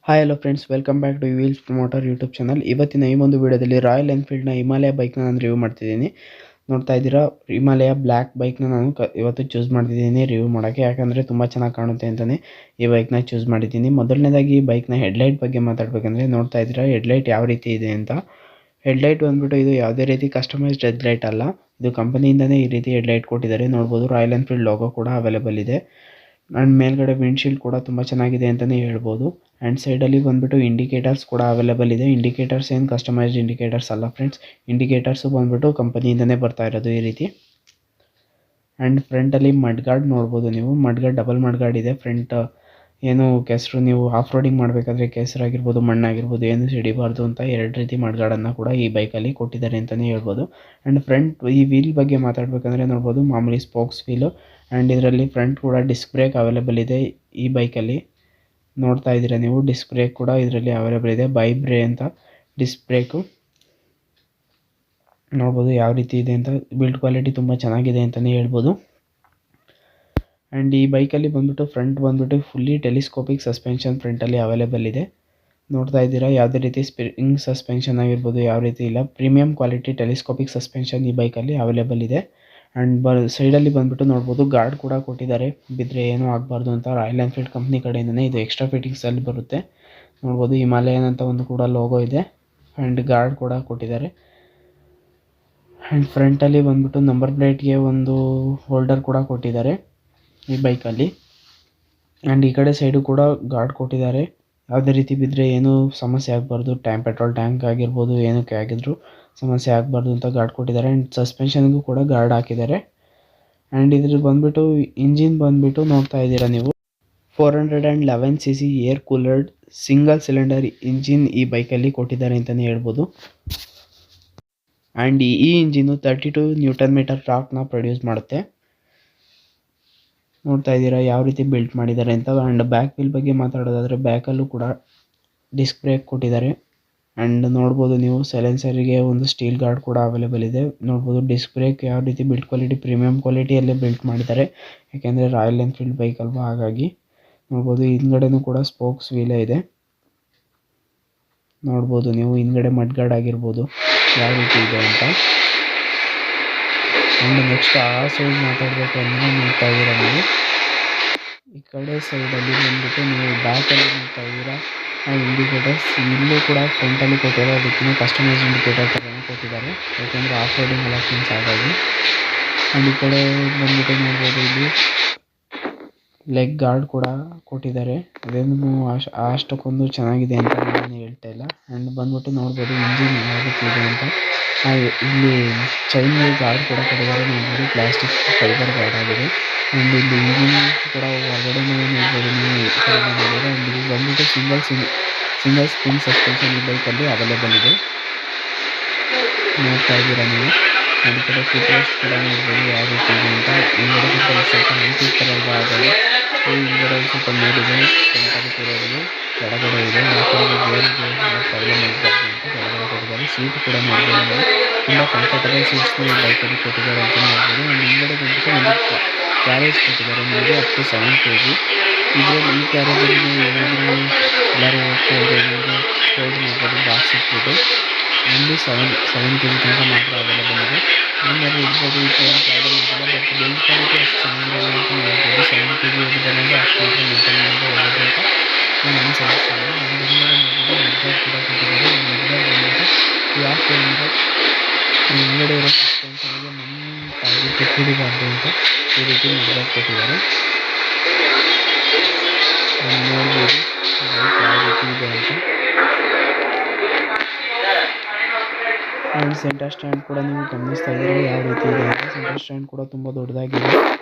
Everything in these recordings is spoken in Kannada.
Hi hello friends, welcome back to Wheels Promoter YouTube channel. ಇವತ್ತಿನ ಈ ಒಂದು ವಿಡಿಯೋದಲ್ಲಿ ರಾಯಲ್ ಎನ್ಫೀಲ್ಡ್ನ ಹಿಮಾಲಯ ಬೈಕ್ನ ನಾನು ರಿವ್ಯೂ ಮಾಡ್ತಿದ್ದೀನಿ. ನೋಡ್ತಾ ಇದ್ದೀರಾ, ಹಿಮಾಲಯ ಬ್ಲ್ಯಾಕ್ ಬೈಕ್ನ ನಾನು ಇವತ್ತು ಚೂಸ್ ಮಾಡ್ತಿದ್ದೀನಿ ರಿವ್ಯೂ ಮಾಡೋಕ್ಕೆ. ಯಾಕಂದರೆ ತುಂಬ ಚೆನ್ನಾಗಿ ಕಾಣುತ್ತೆ ಅಂತಲೇ ಈ ಬೈಕ್ನ ಚೂಸ್ ಮಾಡಿದ್ದೀನಿ. ಮೊದಲನೇದಾಗಿ ಈ ಬೈಕ್ನ ಹೆಡ್ಲೈಟ್ ಬಗ್ಗೆ ಮಾತಾಡಬೇಕಂದ್ರೆ, ನೋಡ್ತಾ ಇದ್ದೀರಾ ಹೆಡ್ಲೈಟ್ ಯಾವ ರೀತಿ ಇದೆ ಅಂತ. ಹೆಡ್ಲೈಟ್ ಬಂದುಬಿಟ್ಟು ಇದು ಯಾವುದೇ ರೀತಿ ಕಸ್ಟಮೈಸ್ಡ್ ಹೆಡ್ಲೈಟ್ ಅಲ್ಲ, ಇದು ಕಂಪನಿಯಿಂದನೇ ಈ ರೀತಿ ಹೆಡ್ಲೈಟ್ ಕೊಟ್ಟಿದ್ದಾರೆ. ನೋಡ್ಬೋದು ರಾಯಲ್ ಎನ್ಫೀಲ್ಡ್ ಲೋಗೋ ಕೂಡ ಅವೈಲೇಬಲ್ ಇದೆ. ಆ್ಯಂಡ್ ಮೇಲ್ಗಡೆ ವಿಂಡ್ಶೀಲ್ಡ್ ಕೂಡ ತುಂಬ ಚೆನ್ನಾಗಿದೆ ಅಂತಲೇ ಹೇಳ್ಬೋದು. ಆ್ಯಂಡ್ ಸೈಡಲ್ಲಿ ಬಂದುಬಿಟ್ಟು ಇಂಡಿಕೇಟರ್ಸ್ ಕೂಡ ಅವೈಲೇಬಲ್ ಇದೆ. ಇಂಡಿಕೇಟರ್ಸ್ ಏನು ಕಸ್ಟಮೈಸ್ಡ್ ಇಂಡಿಕೇಟರ್ಸ್ ಅಲ್ಲ ಫ್ರೆಂಡ್ಸ್, ಇಂಡಿಕೇಟರ್ಸು ಬಂದುಬಿಟ್ಟು ಕಂಪನಿಯಿಂದನೇ ಬರ್ತಾ ಇರೋದು ಈ ರೀತಿ. ಆ್ಯಂಡ್ ಫ್ರಂಟಲ್ಲಿ ಮಡ್ ಗಾರ್ಡ್ ನೋಡ್ಬೋದು ನೀವು, mudguard double mudguard ಇದೆ. ಫ್ರಂಟ್ ಏನು ಕೆಸರು ನೀವು ಆಫ್ ರೋಡಿಂಗ್ ಮಾಡಬೇಕಾದ್ರೆ ಕೆಸರಾಗಿರ್ಬೋದು ಮಣ್ಣಾಗಿರ್ಬೋದು ಏನು ಸಿಡಿಬಾರ್ದು ಅಂತ ಎರಡು ರೀತಿ ಮಡ್ ಗಾರ್ಡನ್ನು ಕೂಡ ಈ ಬೈಕಲ್ಲಿ ಕೊಟ್ಟಿದ್ದಾರೆ ಅಂತಲೇ ಹೇಳ್ಬೋದು. ಆ್ಯಂಡ್ ಫ್ರಂಟ್ ಈ ವೀಲ್ ಬಗ್ಗೆ ಮಾತಾಡಬೇಕಂದ್ರೆ ನೋಡ್ಬೋದು ಮಾಮೂಲಿ ಸ್ಪೋಕ್ಸ್ ವೀಲು. ಆ್ಯಂಡ್ ಇದರಲ್ಲಿ ಫ್ರಂಟ್ ಕೂಡ ಡಿಸ್ಕ್ ಬ್ರೇಕ್ ಅವೈಲೇಬಲ್ ಇದೆ ಈ ಬೈಕಲ್ಲಿ. ನೋಡ್ತಾ ಇದ್ದೀರಾ ನೀವು, ಡಿಸ್ಕ್ ಬ್ರೇಕ್ ಕೂಡ ಇದರಲ್ಲಿ ಅವೈಲೇಬಲ್ ಇದೆ. ಬೈಬ್ರೆ ಅಂತ ಡಿಸ್ಕ್ ಬ್ರೇಕು ನೋಡ್ಬೋದು ಯಾವ ರೀತಿ ಇದೆ ಅಂತ. ಬಿಲ್ಡ್ ಕ್ವಾಲಿಟಿ ತುಂಬ ಚೆನ್ನಾಗಿದೆ ಅಂತಲೇ ಹೇಳ್ಬೋದು. ಆ್ಯಂಡ್ ಈ ಬೈಕಲ್ಲಿ ಬಂದುಬಿಟ್ಟು ಫ್ರಂಟ್ ಬಂದುಬಿಟ್ಟು ಫುಲ್ಲಿ ಟೆಲಿಸ್ಕೋಪಿಕ್ ಸಸ್ಪೆನ್ಷನ್ ಫ್ರಂಟಲ್ಲಿ ಅವೈಲೇಬಲ್ ಇದೆ. ನೋಡ್ತಾ ಇದ್ದೀರಾ, ಯಾವುದೇ ರೀತಿ ಸ್ಪ್ರಿಂಗ್ ಸಸ್ಪೆನ್ಷನ್ ಆಗಿರ್ಬೋದು ಯಾವ ರೀತಿ ಇಲ್ಲ, ಪ್ರೀಮಿಯಂ ಕ್ವಾಲಿಟಿ ಟೆಲಿಸ್ಕೋಪಿಕ್ ಸಸ್ಪೆನ್ಷನ್ ಈ ಬೈಕಲ್ಲಿ ಅವೈಲೇಬಲ್ ಇದೆ. ಆ್ಯಂಡ್ ಸೈಡಲ್ಲಿ ಬಂದುಬಿಟ್ಟು ನೋಡ್ಬೋದು ಗಾರ್ಡ್ ಕೂಡ ಕೊಟ್ಟಿದ್ದಾರೆ, ಬಿದ್ದರೆ ಏನೂ ಆಗಬಾರ್ದು ಅಂತ. ರಾಯಲ್ ಎನ್ಫೀಲ್ಡ್ ಕಂಪ್ನಿ ಕಡೆಯಿಂದನೇ ಇದು ಎಕ್ಸ್ಟ್ರಾ ಫಿಟ್ಟಿಂಗ್ಸಲ್ಲಿ ಬರುತ್ತೆ. ನೋಡ್ಬೋದು ಹಿಮಾಲಯನ್ ಅಂತ ಒಂದು ಕೂಡ ಲೋಗೋ ಇದೆ. ಆ್ಯಂಡ್ ಗಾರ್ಡ್ ಕೂಡ ಕೊಟ್ಟಿದ್ದಾರೆ. ಆ್ಯಂಡ್ ಫ್ರಂಟಲ್ಲಿ ಬಂದುಬಿಟ್ಟು ನಂಬರ್ ಪ್ಲೇಟ್ಗೆ ಒಂದು ಹೋಲ್ಡರ್ ಕೂಡ ಕೊಟ್ಟಿದ್ದಾರೆ ಈ ಬೈಕಲ್ಲಿ. ಆ್ಯಂಡ್ ಈ ಕಡೆ ಸೈಡು ಕೂಡ ಗಾರ್ಡ್ ಕೊಟ್ಟಿದ್ದಾರೆ, ಯಾವುದೇ ರೀತಿ ಬಿದ್ದರೆ ಏನೂ ಸಮಸ್ಯೆ ಆಗಬಾರ್ದು. ಪೆಟ್ರೋಲ್ ಟ್ಯಾಂಕ್ ಆಗಿರ್ಬೋದು ಏನಕ್ಕೆ ಆಗಿದ್ರು ಸಮಸ್ಯೆ ಆಗಬಾರ್ದು ಅಂತ ಗಾರ್ಡ್ ಕೊಟ್ಟಿದ್ದಾರೆ. ಆ್ಯಂಡ್ ಸಸ್ಪೆನ್ಷನ್ಗೂ ಕೂಡ ಗಾರ್ಡ್ ಹಾಕಿದ್ದಾರೆ. ಆ್ಯಂಡ್ ಇದ್ರ ಬಂದುಬಿಟ್ಟು ಇಂಜಿನ್ ಬಂದುಬಿಟ್ಟು ನೋಡ್ತಾ ಇದ್ದೀರಾ ನೀವು, 411cc air cooled single cylinder engine ಈ ಬೈಕಲ್ಲಿ ಕೊಟ್ಟಿದ್ದಾರೆ ಅಂತಲೇ ಹೇಳ್ಬೋದು. ಆ್ಯಂಡ್ ಈ ಇಂಜಿನು 32 Nm ಟಾರ್ಕ್ನ ಪ್ರೊಡ್ಯೂಸ್ ಮಾಡುತ್ತೆ. ನೋಡ್ತಾ ಇದ್ದೀರಾ ಯಾವ ರೀತಿ ಬಿಲ್ಟ್ ಮಾಡಿದ್ದಾರೆ ಅಂತ. ಆ್ಯಂಡ್ ಬ್ಯಾಕ್ ವೀಲ್ ಬಗ್ಗೆ ಮಾತಾಡೋದಾದರೆ ಬ್ಯಾಕಲ್ಲೂ ಕೂಡ ಡಿಸ್ಕ್ ಬ್ರೇಕ್ ಕೊಟ್ಟಿದ್ದಾರೆ. ಆ್ಯಂಡ್ ನೋಡ್ಬೋದು ನೀವು ಸೈಲೆನ್ಸರಿಗೆ ಒಂದು ಸ್ಟೀಲ್ ಗಾರ್ಡ್ ಕೂಡ ಅವೈಲೇಬಲ್ ಇದೆ. ನೋಡ್ಬೋದು ಡಿಸ್ಕ್ ಬ್ರೇಕ್ ಯಾವ ರೀತಿ ಬಿಲ್ಟ್ ಕ್ವಾಲಿಟಿ ಪ್ರೀಮಿಯಂ ಕ್ವಾಲಿಟಿಯಲ್ಲೇ ಬಿಲ್ಟ್ ಮಾಡಿದ್ದಾರೆ, ಯಾಕೆಂದರೆ ರಾಯಲ್ ಎನ್ಫೀಲ್ಡ್ ಬೈಕ್ ಅಲ್ವಾ, ಹಾಗಾಗಿ. ನೋಡ್ಬೋದು ಹಿಂದ್ಗಡೆನೂ ಕೂಡ ಸ್ಪೋಕ್ಸ್ ವೀಲೇ ಇದೆ. ನೋಡ್ಬೋದು ನೀವು ಹಿಂದ್ಗಡೆ ಮಡ್ ಗಾರ್ಡ್ ಆಗಿರ್ಬೋದು ಯಾವ ರೀತಿ ಇದೆ ಅಂತ. ಆ್ಯಂಡ್ ನೆಕ್ಸ್ಟ್ ಆ ಸೈಡ್ ಮಾತಾಡಬೇಕು ಅಂದರೆ ನೋಡ್ತಾ ಇದ್ದೀರಾ ನೀವು, ಈ ಕಡೆ ಸೈಡಲ್ಲಿ ಬಂದುಬಿಟ್ಟು ನೀವು ಬ್ಯಾಕಲ್ಲಿ ನೋಡ್ತಾ ಇದ್ದೀರಾ ಇಂಡಿಕೇಟರ್ಸ್. ಇಲ್ಲೂ ಕೂಡ ಫ್ರಂಟಲ್ಲಿ ಕೊಟ್ಟಿದ್ದಾರೆ, ಅದಕ್ಕೆ ಕಸ್ಟಮೈಸ್ ಇಂಡಿಕೇಟರ್ ಥರನೇ ಕೊಟ್ಟಿದ್ದಾರೆ, ಯಾಕೆಂದರೆ ಆಫ್ ರೋಡಿಂಗ್ ಎಲ್ಲ ಫ್ರೆಂಡ್ಸ್ ಹಾಗಾಗಿ. ಆ್ಯಂಡ್ ಈ ಕಡೆ ಬಂದುಬಿಟ್ಟು ನೋಡ್ಬೋದು ಇಲ್ಲಿ ಲೆಗ್ ಗಾರ್ಡ್ ಕೂಡ ಕೊಟ್ಟಿದ್ದಾರೆ. ಅದೇನು ಅಷ್ಟಕ್ಕೊಂದು ಚೆನ್ನಾಗಿದೆ ಅಂತ ನಾನು ಹೇಳ್ತಾ ಇಲ್ಲ. ಆ್ಯಂಡ್ ಬಂದ್ಬಿಟ್ಟು ನೋಡ್ಬೋದು ಇಂಜಿನ್ ಯಾವ ರೀತಿ ಇದೆ ಅಂತ. ಇಲ್ಲಿ ಚೈನ್ ಗಾರ್ಡ್ ಕೂಡ ಕೊಟ್ಟಿದ್ದಾರೆ, ನೋಡ್ಬೋದು ಪ್ಲಾಸ್ಟಿಕ್ ಫೈಬರ್ ಗಾರ್ಡ್ ಆಗಿದೆ. ಆ್ಯಂಡ್ ಇಲ್ಲಿ ಇಂಜಿನ್ ಕೂಡ ಹೊರಗಡೆ ನೋಡ್ಬೋದು ನೀವು ಈ ಕಡೆ ನೋಡಿದರೆ. ಆ್ಯಂಡ್ ಇದು ಬಂದ್ಬಿಟ್ಟು ಸಿಂಗಲ್ ಸ್ಪ್ರಿಂಗ್ ಸಸ್ಪೆನ್ಷನ್ ಈ ಬೈಕಲ್ಲಿ ಅವೈಲೇಬಲ್ ಇದೆ, ನೋಡ್ತಾ ಇದ್ದೀರಾ ನೀವು. ಆ್ಯಂಡ್ ಈ ಕಡೆ ಫೀಚರ್ಸ್ ಕೂಡ ನೋಡ್ಬೋದು ಯಾವ ರೀತಿ ಇದೆ ಅಂತ. ಹಿಂಗಡೆ ಸ್ವಲ್ಪ ನೈಟಿ ಥರ ಆಗಲ್ಲ, ಹಿಂಗಡೆ ಸ್ವಲ್ಪ ಮೇಲಿದೆ, ಸೆಂಟರ್ ಕೂರೋದು ಕೆಳಗಡೆ ಇದೆ. ಯಾಕಂದರೆ ಬೇರೆ ಪ್ರಾಬ್ಲಮ್ ಆಗಬಾರ್ದು ಅಂತ ಕೆಳಗಡೆ ಕೊಟ್ಟಿದ್ದಾರೆ. ಸೀಟ್ ಕೂಡ ನೋಡ್ಬೋದು ನೀವು, ತುಂಬ ಕಂಫರ್ಟಬಲ್ ಸೀಟ್ಸ್ನ ಈ ಬೈಕಲ್ಲಿ ಕೊಟ್ಟಿದ್ದಾರೆ ಅಂತ ನೋಡ್ಬೋದು. ಆ್ಯಂಡ್ ಹಿಂಗಡೆ ಬಂದುಬಿಟ್ಟು ಒಂದು ಕ್ಯಾರೇಜ್ ಕೊಟ್ಟಿದ್ದಾರೆ ನಿಮಗೆ ಅಪ್ ಟು 7 kg. ಇದರಲ್ಲಿ ಈ ಕ್ಯಾರೇಜಲ್ಲಿ ನೀವು ಏನಾದರೂ ಎಲ್ಲರೂ ಹೋಗ್ತಾ ಇದೆ ಏನಾದರೂ ಹೋಲ್ಡ್ ಮಾಡ್ಬೋದು, ಬಾಕ್ಸ್ ಇಟ್ಬಿಟ್ಟು. ಓನ್ಲಿ 7 kg ತನಕ ಮಾತ್ರ ಅವೈಲೇಬಲ್ ಇದೆ. ಏನಾದರೂ ಇರ್ಬೋದು, ಈ ಪ್ರಾಬ್ಲಮ್ ಇರೋಲ್ಲ. ಬಟ್ ಬಿಲ್ಡ್ ಕ್ವಾಲಿಟಿ ಅಷ್ಟು ಚೆನ್ನಾಗಿರಲ್ಲ ಅಂತ ಹೇಳ್ಬೋದು. 7 kg ಹೋಗಿದ್ದಾನೆ ಅಷ್ಟು ಮಾತ್ರ ಮೇಂಟೈನ್ ಮಾಡಿದ್ರೆ ಒಳ್ಳೆಯದು ಅಂತ ನನ್ನ ಸಜೆಷನ್. ಒಂದು ಹಿಂಗಡೆ ನೋಡ್ಬೋದು ಮೆಡ್ಗಾರ್ಡ್ ಕೂಡ ಕೊಟ್ಟಿದ್ದಾರೆ. ಮೆಡ್ಗಾರ್ಡ್ ಬಂದುಬಿಟ್ಟು ಯಾಕೆ ಅಂದರೆ ಹಿಂಗಡೆ ಇರೋ ಸಸ್ಪೆನ್ಷನ್ಗೆ ನಮ್ಮ ತಾಗಿ ಹಿಡಿಬಾರ್ದು ಅಂತ ಈ ರೀತಿ ಮೆಡ್ಗಾರ್ಡ್ ಕೊಟ್ಟಿದ್ದಾರೆ. ನೋಡ್ಬೋದು ಬೈಕ್ ಯಾವ ರೀತಿ ಇದೆ ಅಂತ. ಆ್ಯಂಡ್ ಸೆಂಟರ್ ಸ್ಟ್ಯಾಂಡ್ ಕೂಡ ನೀವು ಗಮನಿಸ್ತಾ ಇದ್ದೀರಾ ಯಾವ ರೀತಿ ಇದೆ ಅಂತ. ಸೆಂಟರ್ ಸ್ಟ್ಯಾಂಡ್ ಕೂಡ ತುಂಬ ದೊಡ್ಡದಾಗಿದೆ,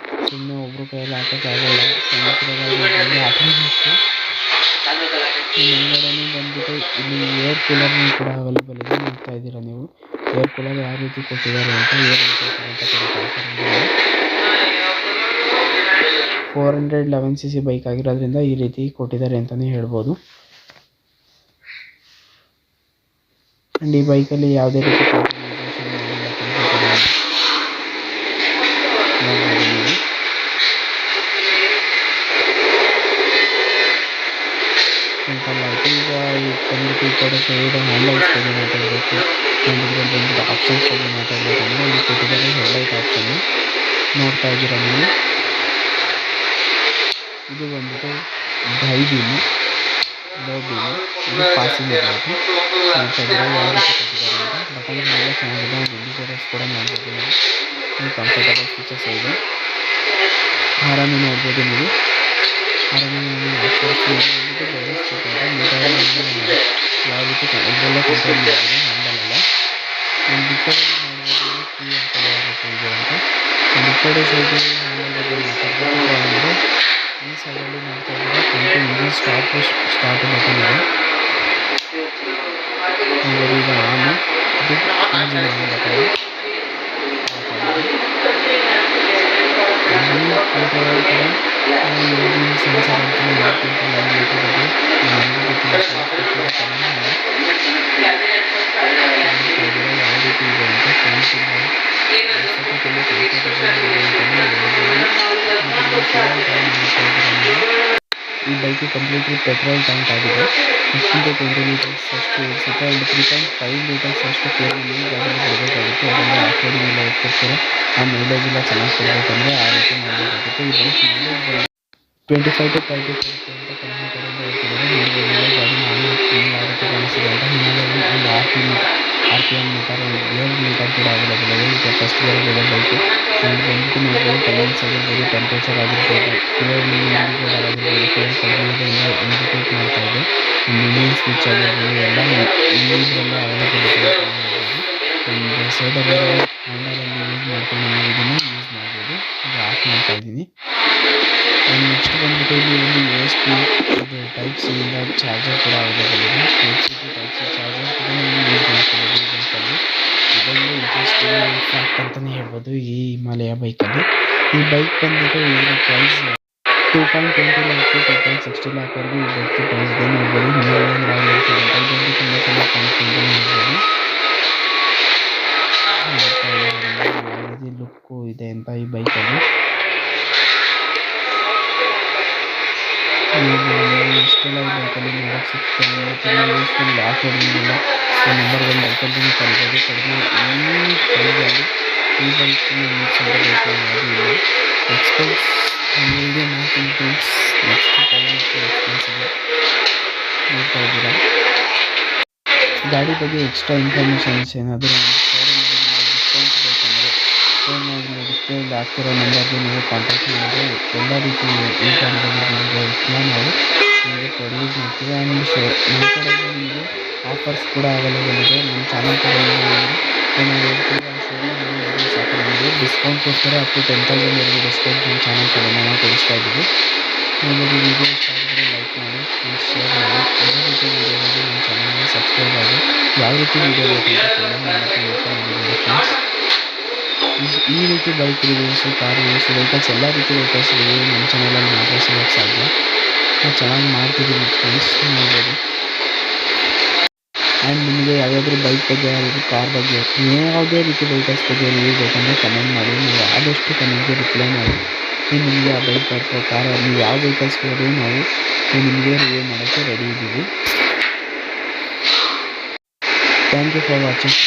ಸುಮ್ಮನೆ ಒಬ್ಬರು ಕೈಯಲ್ಲಿ ಹಾಕೋಕ್ಕಾಗಲ್ಲ, ಸಣ್ಣದಾಗಿ ಹಾಕಬೇಕು. ಹಿಂಗಡೆನೂ ಬಂದುಬಿಟ್ಟು ಇಲ್ಲಿ ಏರ್ ಕೂಲರ್ನೂ ಕೂಡ ಅವೈಲೇಬಲ್ ಇದೆ, ನೋಡ್ತಾ ಇದ್ದೀರಾ ನೀವು. ಏರ್ ಕೂಲರ್ ಯಾವ ರೀತಿ ಕೊಟ್ಟಿದ್ದಾರೆ ಅಂತ, ಏರ್ ಅಂತ ಕೊಡ್ತಾರೆ. 411cc ಬೈಕ್ ಆಗಿರೋದ್ರಿಂದ ಈ ರೀತಿ ಕೊಟ್ಟಿದ್ದಾರೆ ಅಂತಲೇ ಹೇಳ್ಬೋದು. ಆ್ಯಂಡ್ ಈ ಬೈಕಲ್ಲಿ ಯಾವುದೇ ರೀತಿ ಕಾಂಪ್ರಮೈಸೇಷನ್ ಮಾಡಿಲ್ಲ ನೋಡ್ಬೋದು ನೀವು. ಸಿಂಪಲ್ ಆಯಿತು. ಈಗ ಬಂದ್ಬಿಟ್ಟು ಈ ಕಡೆ ಸೈಡ್ ಹ್ಯಾಂಡಲ್ಸ್ ಬಗ್ಗೆ ಮಾತಾಡಬೇಕು. ಆ್ಯಂಡ್ ಇದರಲ್ಲಿ ಬಂದ್ಬಿಟ್ಟು ಆಪ್ಷನ್ಸ್ ಬಗ್ಗೆ ಮಾತಾಡಬೇಕಂದ್ರೆ ಇಲ್ಲಿ ಕೊಟ್ಟಿದ್ದಾರೆ ಹೆಡ್ಲೈಟ್ ಆಪ್ಷನ್ನು ನೋಡ್ತಾ ಇದ್ದೀರಾ ನೀವು. ಇದು ಬಂದ್ಬಿಟ್ಟು ಹೈ ಬೀಮು, ಲೋ ಬೀಮು, ಇದು ಪಾಸಿಂಗ್ ಇರಬೇಕು. ನೋಡ್ತಾ ಇದ್ದೀರಾ ಯಾವ ರೀತಿ ಕೊಟ್ಟಿದ್ದಾರೆ ಅಂತ. ಬಟನ್ಸ್ ಎಲ್ಲ ಚೆನ್ನಾಗಿದೆ. ಒಂದು ಇಂಡಿಕೇಟರ್ಸ್ ಕೂಡ ನೋಡ್ಬೋದು ನೀವು. ಇದು ಕಂಫರ್ಟಬಲ್ ಫೀಚರ್ಸ್ ಇದೆ. ಹಾರನ್ನು ನೋಡ್ಬೋದು ನೀವು. ಹಾರನ್ನು ಬಂದ್ಬಿಟ್ಟು ಬೆಳೆಸ್ಬೇಕಂತ ನೀಟಾಗಿ ಯಾವ ರೀತಿ ಇದರಲ್ಲೇ ಕಂಟ್ರೋಲ್ ಮಾಡ್ಬೋದು ಹ್ಯಾಂಡಲೆಲ್ಲ. ಒಂದು ಈ ಕಡೆ ನೋಡ್ಬೋದು ಕೀ ಅಂತ ಯಾವ ರೀತಿ ಇದೆ ಅಂತ. ಒಂದು ಈ ಕಡೆ ಸೈಡು ಹ್ಯಾಂಡಲ್ ಬಗ್ಗೆ ಮಾತಾಡಬೇಕು ಅಂದರೆ ಈ ಸೈಡಲ್ಲಿ ನೋಡ್ತಾ ಇದ್ದೀರಾ ಇಂಜಿನ್ ಸ್ಟಾರ್ಟ್ ಬಟನ್ ಇದೆ. ನೋಡ್ಬೋದು ಈಗ ಆನ್, ಇದು ಇಂಜಿನ್ ಆನ್ ಬಟನ್. ಇಲ್ಲಿ ಕಂಟ್ರೋಲರ್ ಕಡೆ ಇಂಜಿನ್ ಸೆನ್ಸರ್ ಅಂತಲೇ ಹೇಳ್ಕೊಂತೀನಿ ಬಗ್ಗೆ ನನಗೂ ಗೊತ್ತಿಲ್ಲ. ಯಾವ ರೀತಿ ಇದೆ ಅಂತ ಕಾಣಿಸಿಲ್ಲ. ಈ ಬೈಕು ಕಂಪ್ಲೀಟ್ಲಿ ಪೆಟ್ರೋಲ್ ಟ್ಯಾಂಕ್ ಆಗಿದೆ. 15 to 20 ಲೀಟರ್ಸ್ ಅಷ್ಟು ಇಳಿಸುತ್ತೆ. ಒಂದು 3.5 ಲೀಟರ್ಸ್ ಅಷ್ಟು ಫ್ಯೂಲ್ ನೀವು ಗಾಡಿಯಲ್ಲಿ ಬಿಡಬೇಕಾಗುತ್ತೆ. ಅದರಿಂದ ಆಫ್ ರೋಡಿಂಗ್ ಎಲ್ಲ ಹೋಗ್ತಿರ್ತೀರ, ಆ ಮೈಲೇಜ್ ಎಲ್ಲ ಚೆನ್ನಾಗಿ ಕೊಡಬೇಕಂದ್ರೆ ಆ ರೀತಿ ಮಾಡಬೇಕಾಗುತ್ತೆ. ಈ ಬೈಕ್ ಮೈಲೇಜ್ 25 to 30 ಕೊಡುತ್ತೆ ಅಂತ ಕಂಪ್ನಿ ಕಡೆಯಿಂದ ಹೇಳ್ತಿದ್ದಾರೆ. ನೋಡ್ಬೋದು ಗಾಡಿನ ಆನ್ ಆಗ್ತೀನಿ ಯಾವ ರೀತಿ ಕಾಣಿಸಿದೆ ಅಂತ. Himalayan and RPM meter, gear meter ಕೂಡ ಅವೈಲೇಬಲ್ ಇದೆ. ಈಗ ಫಸ್ಟ್ ಗೇರ್ ಇದೆ ಬೈಕು. ಆ್ಯಂಡ್ ಬಂದ್ಬಿಟ್ಟು ನೋಡ್ಬೋದು ಟೈಮ್ಸ್ ಆಗಿರ್ಬೋದು, ಟೆಂಪ್ರೇಚರ್ ಆಗಿರ್ಬೋದು, ಫ್ಯೂಯಲ್ ಇಂಡಿಕೇಟರ್ ಆಗಿರ್ಬೋದು, ಫ್ಯೂಯಲ್ ಕಡಿಮೆ ಇದೆ ಇಂಡಿಕೇಟ್ ಮಾಡ್ತಾ ಇದೆ. ಇಂಜಿನ್ ಸ್ವಿಚ್ ಆಗಿರ್ಬೋದು ಎಲ್ಲ ಇದರಲ್ಲೇ ಅವೈಲೇಬಲ್ ಇದೆ ಅಂತ ಹೇಳ್ಬೋದು. ಒಂದು ಸೈಡಲ್ಲಿರೋ ಹ್ಯಾಂಡಲಲ್ಲಿ ಯೂಸ್ ಮಾಡ್ಕೊಂಡು ನೀವು ಇದನ್ನು ಯೂಸ್ ಮಾಡ್ಬೋದು. ಈಗ ಆಫ್ ಮಾಡ್ತಾ ಇದ್ದೀನಿ. ನೆಕ್ಸ್ಟ್ ಬಂದ್ಬಿಟ್ಟು ಇಲ್ಲಿ ಒಂದು USB ಇದು ಟೈಪ್ ಸಿ ಇಂದ ಚಾರ್ಜರ್ ಕೂಡ ಅವೈಲೇಬಲ್ ಇದೆ. Type C to type C charger ಕೂಡ ನೀವು ಯೂಸ್ ಮಾಡ್ಕೊಬೋದು ಈ ಬೈಕಲ್ಲಿ. ಇದೊಂದು ಇಂಟ್ರೆಸ್ಟಿಂಗ್ ಫ್ಯಾಕ್ಟ್ ಅಂತಲೇ ಹೇಳ್ಬೋದು ಈ ಹಿಮಾಲಯ ಬೈಕಲ್ಲಿ. ಈ ಬೈಕ್ ಬಂದ್ಬಿಟ್ಟು ಇದರ ಪ್ರೈಸ್ 2.20 lakh to 2.60 lakh ವರೆಗೂ ಈ ಬೈಕ್ ಪ್ರೈಸ್ ಇದೆ. ನೋಡ್ಬೋದು ಹಿಮಾಲಯನ್ ರಾಯಲ್ ಎನ್ಫೀಲ್ಡ್ ಅಂತ. ಇದೊಂದು ತುಂಬ ಚೆನ್ನಾಗಿ ಕಾಣುತ್ತೆ ಅಂತಲೇ ಹೇಳ್ಬೋದು. ಯಾವ ರೀತಿ ಲುಕ್ಕು ಇದೆ ಅಂತ ಈ ಬೈಕಲ್ಲಿ. ಇಷ್ಟೆಲ್ಲ ಈ ಬೈಕಲ್ಲಿ ನೋಡೋಕ್ಕೆ ಸಿಗ್ತದೆ. ತುಂಬ ಯೂಸ್ಫುಲ್ ಆಫ್ ರೋಡಿಂಗೆಲ್ಲ ನಂಬರ್ 1 ಬೈಕಲ್ಲಿ ನೀವು ಕಲಿಬೋದು. ಕಡಿಮೆ ಈ ಪ್ರೈಸಲ್ಲಿ ಈ ಬೈಕಿನ ಮಿಕ್ಸ್ ಅಂತ ಬೈಕ್ ಯಾವುದೂ ಇಲ್ಲ. Expense medium increase next time expense ಇದೆ. ನೋಡ್ತಾ ಇದ್ದೀರಾ. ಗಾಡಿ ಬಗ್ಗೆ ಎಕ್ಸ್ಟ್ರಾ ಇನ್ಫಾರ್ಮೇಷನ್ಸ್ ಏನಾದರೂ ಡಿಸ್ಕೌಂಟ್ ಬೇಕಂದರೆ ಫೋನಲ್ಲಿ ಡಿಸ್ಪ್ಲೇಲಿ ಆಗ್ತಿರೋ ನಂಬರ್ಗೆ ನೀವು ಕಾಂಟ್ಯಾಕ್ಟ್ ಮಾಡಿದ್ರೆ ಎಲ್ಲ ರೀತಿ ಈ ಗಾಡಿ ಬಗ್ಗೆ ನಾವು ನಿಮಗೆ ಪ್ರೊಡ್ಯೂಸ್ ಮಾಡ್ತೀವಿ. ಆ್ಯಂಡ್ ನಮ್ಮ ಕಡೆಯಿಂದ ನಿಮಗೆ ಆಫರ್ಸ್ ಕೂಡ ಅವೈಲೇಬಲ್ ಇದೆ. ನಮ್ಮ ಚಾನಲ್ ಕಡೆಯಿಂದ ಏನಾದ್ರು ಹೇಳ್ತೀವಿ ಆ ಶೋನ ನೀವು ಸಾಕು. ನಮಗೆ ಡಿಸ್ಕೌಂಟ್ ಕೊಡ್ತಾರೆ. ಅಪ್ ಟು 10,000 ಡಿಸ್ಕೌಂಟ್ ನಮ್ಮ ಚಾನಲ್ ಕಡೆಯಿಂದ ನಾವು ಕೊಡಿಸ್ತಾ ಇದ್ದೀವಿ. ನಿಮಗೆ ವಿಡಿಯೋ ಇಷ್ಟ ಆಗಿದ್ರೆ ಲೈಕ್ ಮಾಡಿ ಆ್ಯಂಡ್ ಶೇರ್ ಮಾಡಿ. ಅದೇ ರೀತಿ ವಿಡಿಯೋಗಾಗಿ ನಮ್ಮ ಚಾನಲ್ನ ಸಬ್ಸ್ಕ್ರೈಬ್ ಆಗಿ. ಯಾವ ರೀತಿ ವಿಡಿಯೋ ಬೇಕಂತ ಕಮೆಂಟ್ ಮಾಡೋಕ್ಕೆ ಯೋಚನೆ ಮಾಡಿದ್ದೀವಿ ಫ್ರೆಂಡ್ಸ್. ಈ ರೀತಿ bike reviews, car reviews, vehicles ಎಲ್ಲ ರೀತಿ ವೆಹಿಕಲ್ಸ್ ರಿವ್ಯೂ ನಮ್ಮ ಚಾನಲಲ್ಲಿ ಮಾತ್ರ ಸಿಗೋಕ್ಕೆ ಸಾಧ್ಯ. ನಾವು ಚೆನ್ನಾಗಿ ಮಾಡ್ತಿದ್ದೀವಿ ಫ್ರೆಂಡ್ಸ್, ನೋಡ್ಬೋದು. ಆ್ಯಂಡ್ ನಿಮಗೆ ಯಾವುದಾದ್ರೂ ಬೈಕ್ ಬಗ್ಗೆ, ಯಾವುದಾದ್ರೂ ಕಾರ್ ಬಗ್ಗೆ, ಯಾವುದೇ ರೀತಿ ವೆಹಿಕಲ್ಸ್ ಬಗ್ಗೆ ರಿವ್ಯೂ ಬೇಕಂದರೆ ಕಮೆಂಟ್ ಮಾಡಿ. ನೀವು ಆದಷ್ಟು ಕಮೆಂಟ್ಗೆ ರಿಪ್ಲೈ ಮಾಡಿ. ನಿಮಗೆ ಆ ಬೈಕ್ ಅಥವಾ ಕಾರ್ ನೀವು ಯಾವ ವೆಹಿಕಲ್ಸ್ ಕೇಳಿದ್ರು ನಾವು ನಿಮಗೆ ರಿವ್ಯೂ ಮಾಡೋಕ್ಕೆ ರೆಡಿ ಇದ್ದೀವಿ. Thank you for watching.